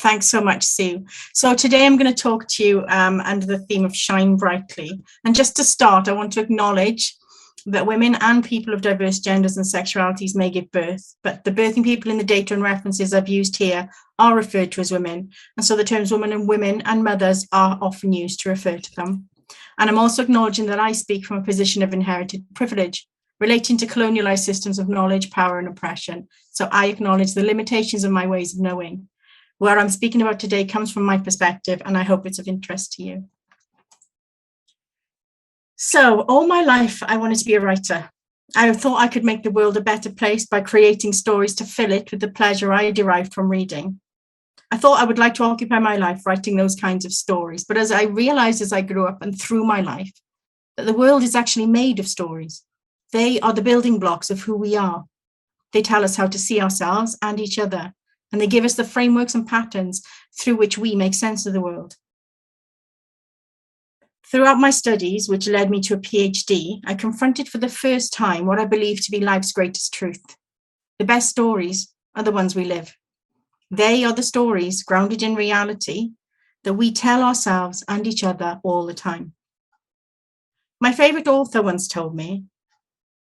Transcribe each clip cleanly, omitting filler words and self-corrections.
Thanks so much, Sue. So today I'm going to talk to you under the theme of Shine Brightly. And just to start, I want to acknowledge that women and people of diverse genders and sexualities may give birth, but the birthing people in the data and references I've used here are referred to as women. And so the terms woman and women and mothers are often used to refer to them. And I'm also acknowledging that I speak from a position of inherited privilege relating to colonialized systems of knowledge, power, and oppression. So I acknowledge the limitations of my ways of knowing. What I'm speaking about today comes from my perspective, and I hope it's of interest to you. So all my life, I wanted to be a writer. I thought I could make the world a better place by creating stories to fill it with the pleasure I derived from reading. I thought I would like to occupy my life writing those kinds of stories, but as I realized as I grew up and through my life, that the world is actually made of stories. They are the building blocks of who we are. They tell us how to see ourselves and each other, and they give us the frameworks and patterns through which we make sense of the world. Throughout my studies, which led me to a PhD, I confronted for the first time what I believe to be life's greatest truth. The best stories are the ones we live. They are the stories grounded in reality that we tell ourselves and each other all the time. My favorite author once told me,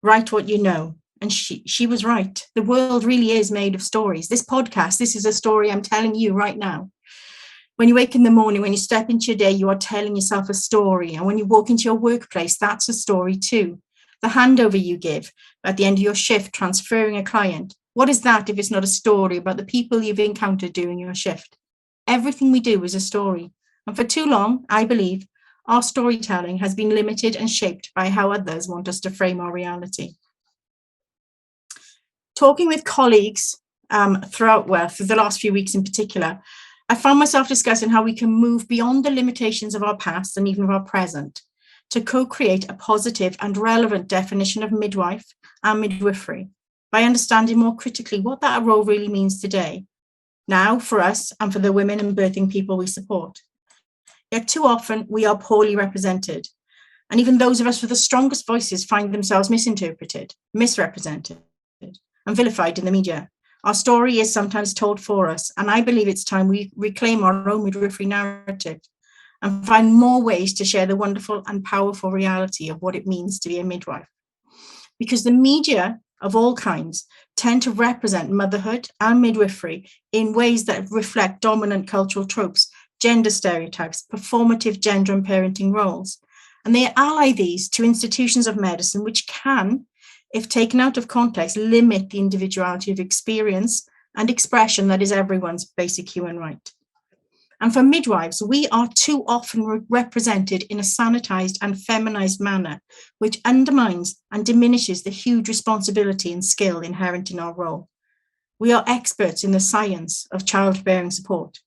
"Write what you know." And she was right. The world really is made of stories. This podcast, this is a story I'm telling you right now. When you wake in the morning, when you step into your day, you are telling yourself a story. And when you walk into your workplace, that's a story too. The handover you give at the end of your shift, transferring a client. What is that if it's not a story about the people you've encountered during your shift? Everything we do is a story. And for too long, I believe, our storytelling has been limited and shaped by how others want us to frame our reality. Talking with colleagues throughout for the last few weeks in particular, I found myself discussing how we can move beyond the limitations of our past and even of our present to co-create a positive and relevant definition of midwife and midwifery by understanding more critically what that role really means today, now for us and for the women and birthing people we support. Yet too often we are poorly represented, and even those of us with the strongest voices find themselves misinterpreted, misrepresented, and vilified in the media. Our story is sometimes told for us, and I believe it's time we reclaim our own midwifery narrative and find more ways to share the wonderful and powerful reality of what it means to be a midwife. Because the media of all kinds tend to represent motherhood and midwifery in ways that reflect dominant cultural tropes, gender stereotypes, performative gender and parenting roles. And they ally these to institutions of medicine, which can, if taken out of context, limit the individuality of experience and expression that is everyone's basic human right. And for midwives, we are too often represented in a sanitized and feminized manner, which undermines and diminishes the huge responsibility and skill inherent in our role. We are experts in the science of childbearing support.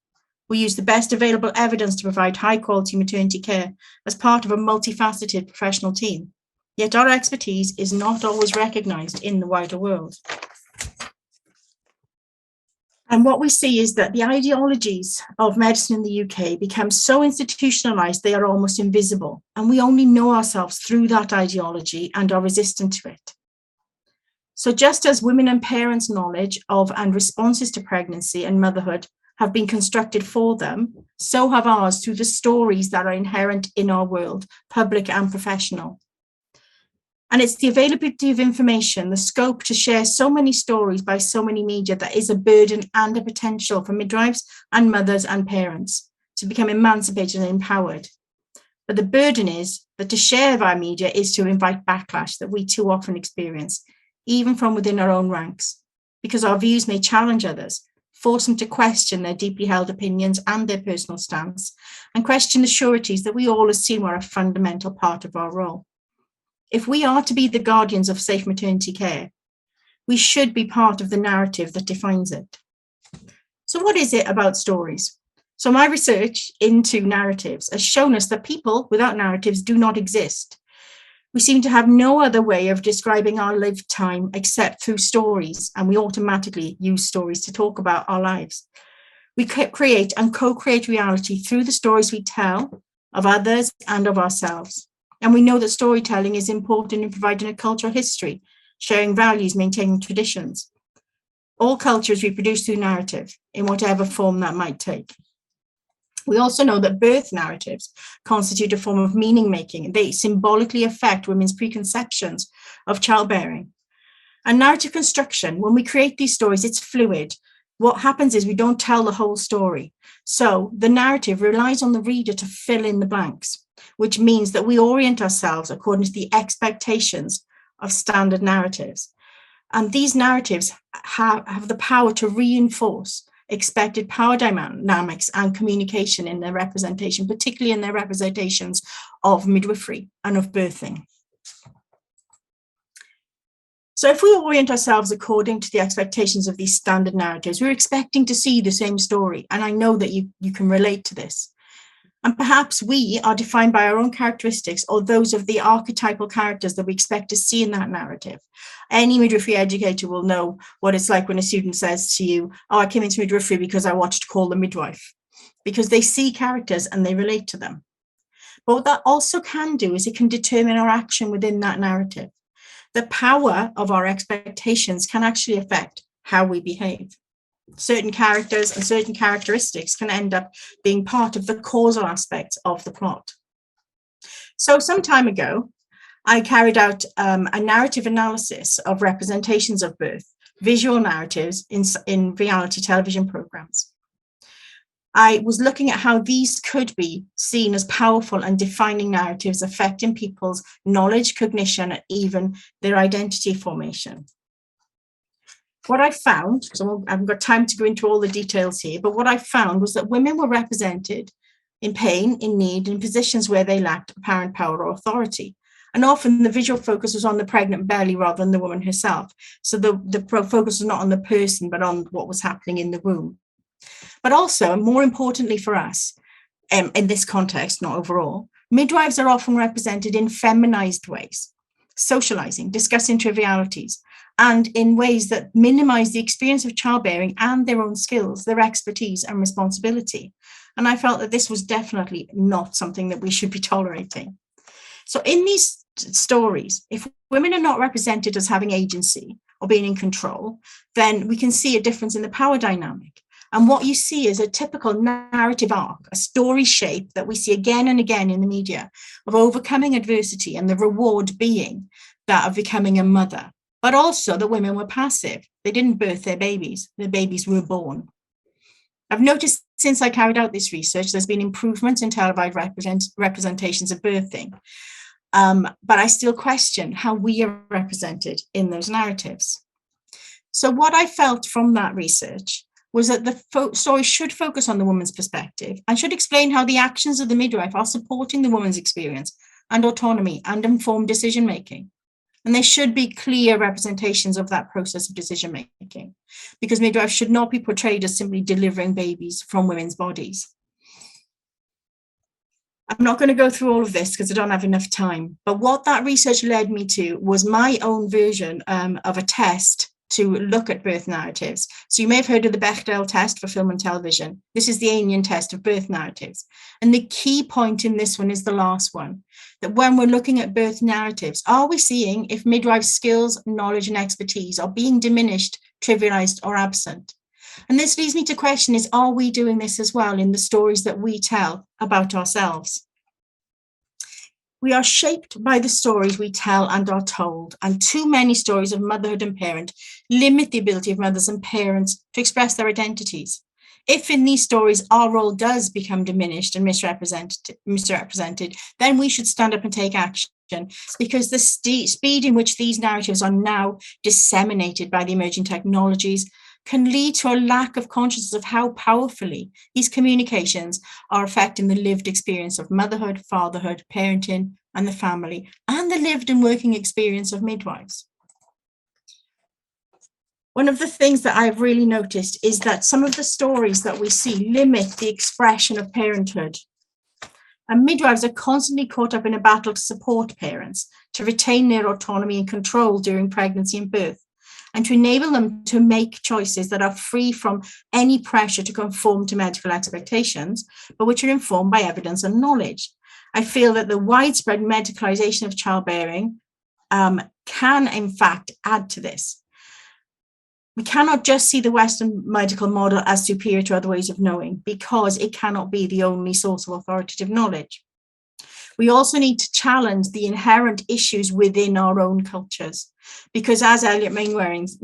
We use the best available evidence to provide high quality maternity care as part of a multifaceted professional team. Yet our expertise is not always recognized in the wider world. And what we see is that the ideologies of medicine in the UK become so institutionalized they are almost invisible, and we only know ourselves through that ideology and are resistant to it. So just as women and parents' knowledge of and responses to pregnancy and motherhood have been constructed for them, so have ours through the stories that are inherent in our world, public and professional. And it's the availability of information, the scope to share so many stories by so many media that is a burden and a potential for midwives and mothers and parents to become emancipated and empowered. But the burden is that to share via media is to invite backlash that we too often experience, even from within our own ranks, because our views may challenge others, force them to question their deeply held opinions and their personal stance, and question the sureties that we all assume are a fundamental part of our role. If we are to be the guardians of safe maternity care, we should be part of the narrative that defines it. So what is it about stories? So my research into narratives has shown us that people without narratives do not exist. We seem to have no other way of describing our lived time except through stories, and we automatically use stories to talk about our lives. We create and co-create reality through the stories we tell of others and of ourselves. And we know that storytelling is important in providing a cultural history, sharing values, maintaining traditions. All cultures reproduce through narrative, in whatever form that might take. We also know that birth narratives constitute a form of meaning making. They symbolically affect women's preconceptions of childbearing. And narrative construction, when we create these stories, it's fluid. What happens is we don't tell the whole story. So the narrative relies on the reader to fill in the blanks, which means that we orient ourselves according to the expectations of standard narratives. And these narratives have the power to reinforce expected power dynamics and communication in their representation, particularly in their representations of midwifery and of birthing. So if we orient ourselves according to the expectations of these standard narratives, we're expecting to see the same story. And I know that you can relate to this. And perhaps we are defined by our own characteristics or those of the archetypal characters that we expect to see in that narrative. Any midwifery educator will know what it's like when a student says to you, oh, I came into midwifery because I wanted to call the midwife, because they see characters and they relate to them. But what that also can do is it can determine our action within that narrative. The power of our expectations can actually affect how we behave. Certain characters and certain characteristics can end up being part of the causal aspects of the plot. So some time ago, I carried out a narrative analysis of representations of birth, visual narratives in reality television programs. I was looking at how these could be seen as powerful and defining narratives affecting people's knowledge, cognition, and even their identity formation. What I found, so I haven't got time to go into all the details here, but what I found was that women were represented in pain, in need, in positions where they lacked apparent power or authority. And often the visual focus was on the pregnant belly rather than the woman herself. So the focus was not on the person, but on what was happening in the womb. But also, and more importantly for us, in this context, not overall, midwives are often represented in feminized ways, socializing, discussing trivialities, and in ways that minimize the experience of childbearing and their own skills, their expertise and responsibility. And I felt that this was definitely not something that we should be tolerating. So in these stories, if women are not represented as having agency or being in control, then we can see a difference in the power dynamic. And what you see is a typical narrative arc, a story shape that we see again and again in the media of overcoming adversity and the reward being that of becoming a mother. But also the women were passive. They didn't birth their babies were born. I've noticed since I carried out this research, there's been improvements in televised representations of birthing. But I still question how we are represented in those narratives. So what I felt from that research was that the story should focus on the woman's perspective and should explain how the actions of the midwife are supporting the woman's experience and autonomy and informed decision-making. And there should be clear representations of that process of decision-making, because midwives should not be portrayed as simply delivering babies from women's bodies. I'm not going to go through all of this because I don't have enough time, but what that research led me to was my own version of a test to look at birth narratives. So you may have heard of the Bechdel test for film and television. This is the Einion test of birth narratives. And the key point in this one is the last one, that when we're looking at birth narratives, are we seeing if midwives' skills, knowledge, and expertise are being diminished, trivialized, or absent? And this leads me to question is, are we doing this as well in the stories that we tell about ourselves? We are shaped by the stories we tell and are told, and too many stories of motherhood and parent limit the ability of mothers and parents to express their identities. If in these stories our role does become diminished and misrepresented, then we should stand up and take action, because the speed in which these narratives are now disseminated by the emerging technologies can lead to a lack of consciousness of how powerfully these communications are affecting the lived experience of motherhood, fatherhood, parenting, and the family, and the lived and working experience of midwives. One of the things that I've really noticed is that some of the stories that we see limit the expression of parenthood. And midwives are constantly caught up in a battle to support parents, to retain their autonomy and control during pregnancy and birth, and to enable them to make choices that are free from any pressure to conform to medical expectations, but which are informed by evidence and knowledge. I feel that the widespread medicalization of childbearing can, in fact, add to this. We cannot just see the Western medical model as superior to other ways of knowing, because it cannot be the only source of authoritative knowledge. We also need to challenge the inherent issues within our own cultures, because as Elliot Mannering's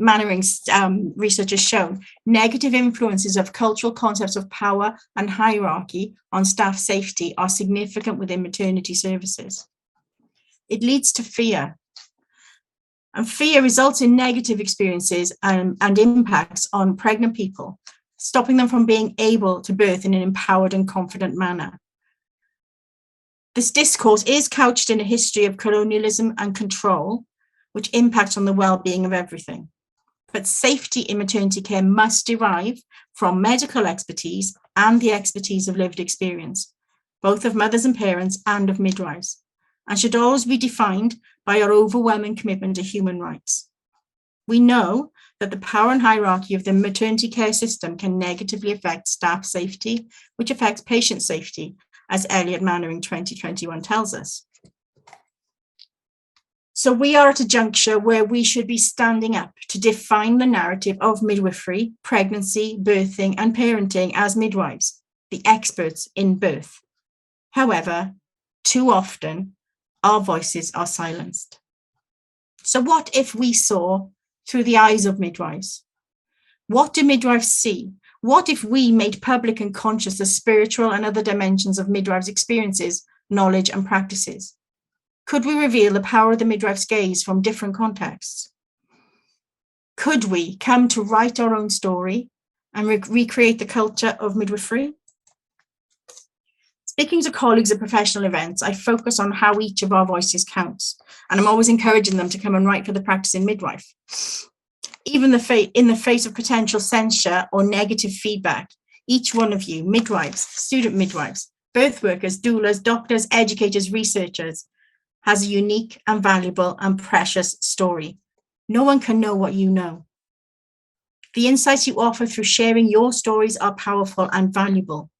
research has shown, negative influences of cultural concepts of power and hierarchy on staff safety are significant within maternity services. It leads to fear. And fear results in negative experiences and impacts on pregnant people, stopping them from being able to birth in an empowered and confident manner. This discourse is couched in a history of colonialism and control, which impacts on the well-being of everything. But safety in maternity care must derive from medical expertise and the expertise of lived experience, both of mothers and parents and of midwives, and should always be defined by our overwhelming commitment to human rights. We know that the power and hierarchy of the maternity care system can negatively affect staff safety, which affects patient safety, as Elliot Mannering 2021 tells us. So we are at a juncture where we should be standing up to define the narrative of midwifery, pregnancy, birthing, and parenting as midwives, the experts in birth. However, too often, our voices are silenced. So what if we saw through the eyes of midwives? What do midwives see? What if we made public and conscious the spiritual and other dimensions of midwives' experiences, knowledge, and practices? Could we reveal the power of the midwife's gaze from different contexts? Could we come to write our own story and recreate the culture of midwifery? Speaking to colleagues at professional events, I focus on how each of our voices counts, and I'm always encouraging them to come and write for the Practising Midwife. Even in the face of potential censure or negative feedback, each one of you, midwives, student midwives, birth workers, doulas, doctors, educators, researchers, has a unique and valuable and precious story. No one can know what you know. The insights you offer through sharing your stories are powerful and valuable.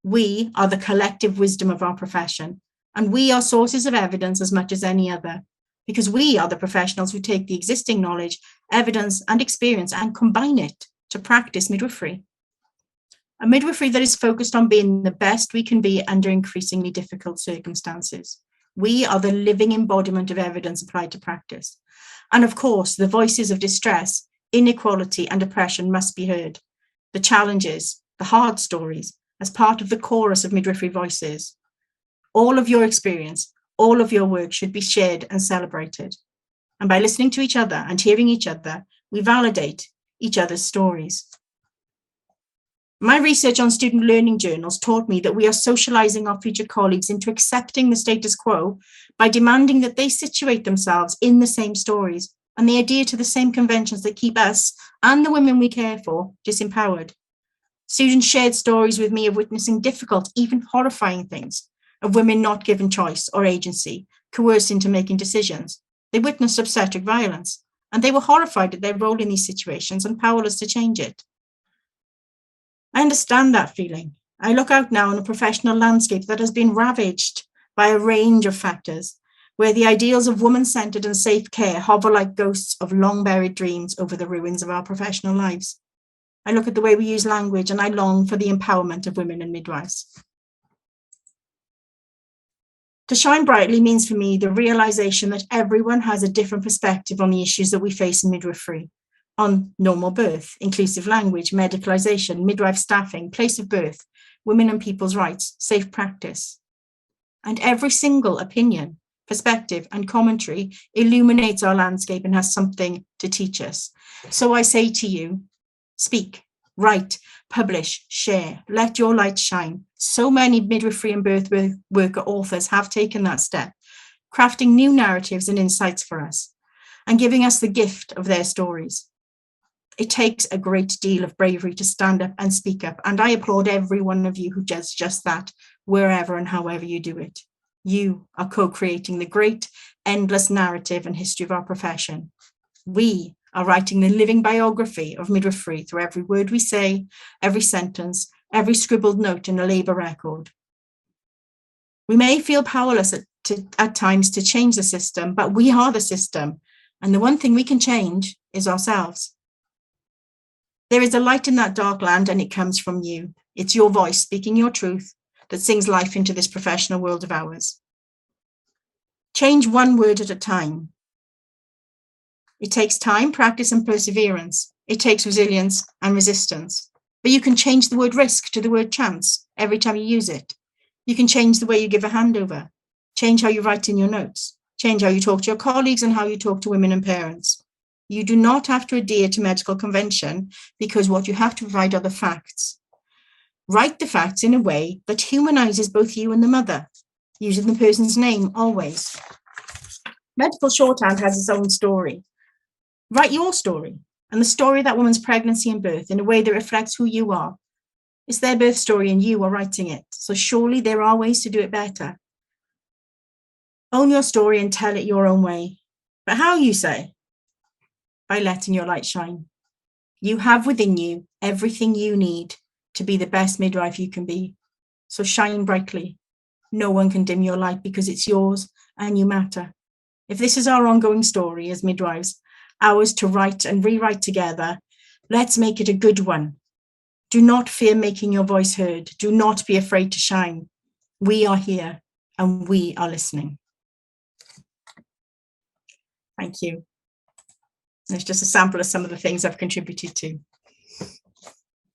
We are the collective wisdom of our profession, and we are sources of evidence as much as any other, because we are the professionals who take the existing knowledge, evidence, and experience and combine it to practice midwifery. A midwifery that is focused on being the best we can be under increasingly difficult circumstances. We are the living embodiment of evidence applied to practice. And of course, the voices of distress, inequality, and oppression must be heard. The challenges, the hard stories, as part of the chorus of midwifery voices. All of your experience, all of your work should be shared and celebrated. And by listening to each other and hearing each other, we validate each other's stories. My research on student learning journals taught me that we are socializing our future colleagues into accepting the status quo by demanding that they situate themselves in the same stories and they adhere to the same conventions that keep us and the women we care for disempowered. Students shared stories with me of witnessing difficult, even horrifying things, of women not given choice or agency, coerced into making decisions. They witnessed obstetric violence, and they were horrified at their role in these situations and powerless to change it. I understand that feeling. I look out now on a professional landscape that has been ravaged by a range of factors, where the ideals of woman-centered and safe care hover like ghosts of long-buried dreams over the ruins of our professional lives. I look at the way we use language and I long for the empowerment of women and midwives. To shine brightly means for me the realization that everyone has a different perspective on the issues that we face in midwifery, on normal birth, inclusive language, medicalization, midwife staffing, place of birth, women and people's rights, safe practice. And every single opinion, perspective, and commentary illuminates our landscape and has something to teach us. So I say to you, speak, write, publish, share, let your light shine. So many midwifery and birth worker authors have taken that step, crafting new narratives and insights for us, and giving us the gift of their stories. It takes a great deal of bravery to stand up and speak up, and I applaud every one of you who does just that, wherever and however you do it. You are co-creating the great, endless narrative and history of our profession. We are writing the living biography of midwifery through every word we say, every sentence, every scribbled note in a labour record. We may feel powerless at times to change the system, but we are the system. And the one thing we can change is ourselves. There is a light in that dark land, and it comes from you. It's your voice speaking your truth that sings life into this professional world of ours. Change one word at a time. It takes time, practice, and perseverance. It takes resilience and resistance. But you can change the word risk to the word chance every time you use it. You can change the way you give a handover, change how you write in your notes, change how you talk to your colleagues and how you talk to women and parents. You do not have to adhere to medical convention, because what you have to provide are the facts. Write the facts in a way that humanizes both you and the mother, using the person's name always. Medical shorthand has its own story. Write your story, and the story of that woman's pregnancy and birth, in a way that reflects who you are. It's their birth story and you are writing it, so surely there are ways to do it better. Own your story and tell it your own way. But how, you say? By letting your light shine. You have within you everything you need to be the best midwife you can be. So shine brightly. No one can dim your light, because it's yours and you matter. If this is our ongoing story as midwives, ours to write and rewrite together, let's make it a good one. Do not fear making your voice heard. Do not be afraid to shine. We are here and we are listening. Thank you. There's just a sample of some of the things I've contributed to.